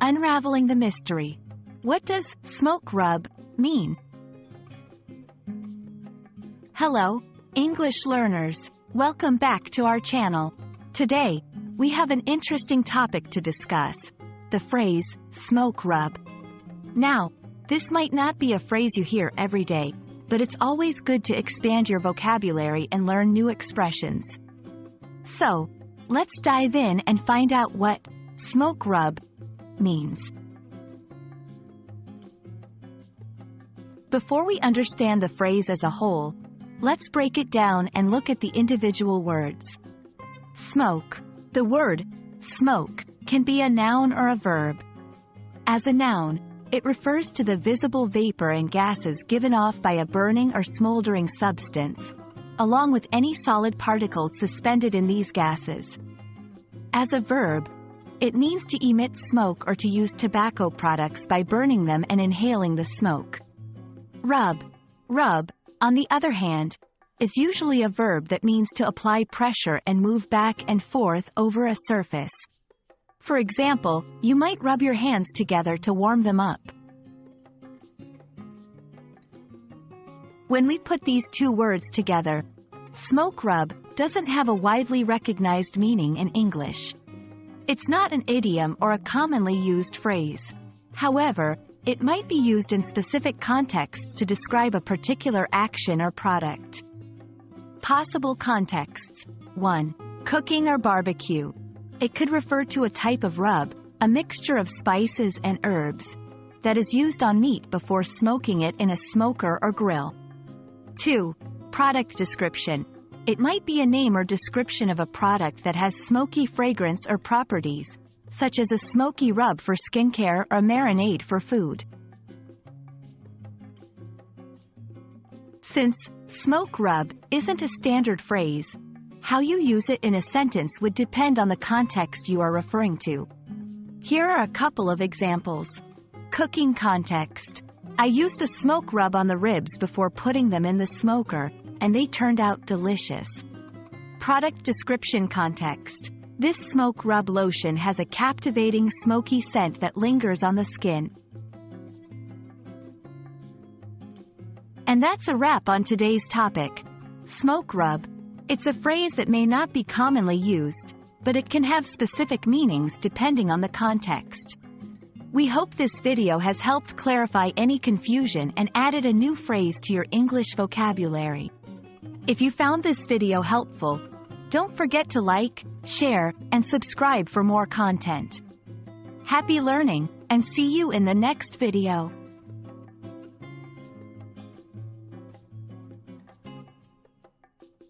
Unraveling the mystery. What does smoke rub mean? Hello, English learners. Welcome back to our channel. Today, we have an interesting topic to discuss: the phrase smoke rub. Now, this might not be a phrase you hear every day, but it's always good to expand your vocabulary and learn new expressions. So, let's dive in and find out what smoke rub means. Before we understand the phrase as a whole, let's break it down and look at the individual words. Smoke. The word smoke can be a noun or a verb. As a noun, it refers to the visible vapor and gases given off by a burning or smoldering substance, along with any solid particles suspended in these gases. As a verb, it means to emit smoke or to use tobacco products by burning them and inhaling the smoke. Rub, on the other hand, is usually a verb that means to apply pressure and move back and forth over a surface. For example, you might rub your hands together to warm them up. When we put these two words together, smoke rub doesn't have a widely recognized meaning in English. It's not an idiom or a commonly used phrase. However, it might be used in specific contexts to describe a particular action or product. Possible contexts. 1. Cooking or barbecue. It could refer to a type of rub, a mixture of spices and herbs, that is used on meat before smoking it in a smoker or grill. 2. Product description. It might be a name or description of a product that has smoky fragrance or properties, such as a smoky rub for skincare or marinade for food. Since smoke rub isn't a standard phrase, how you use it in a sentence would depend on the context you are referring to. Here are a couple of examples. Cooking context. I used a smoke rub on the ribs before putting them in the smoker, and they turned out delicious. Product description context. This smoke rub lotion has a captivating smoky scent that lingers on the skin. And that's a wrap on today's topic. Smoke rub. It's a phrase that may not be commonly used, but it can have specific meanings depending on the context. We hope this video has helped clarify any confusion and added a new phrase to your English vocabulary. If you found this video helpful, don't forget to like, share, and subscribe for more content. Happy learning, and see you in the next video.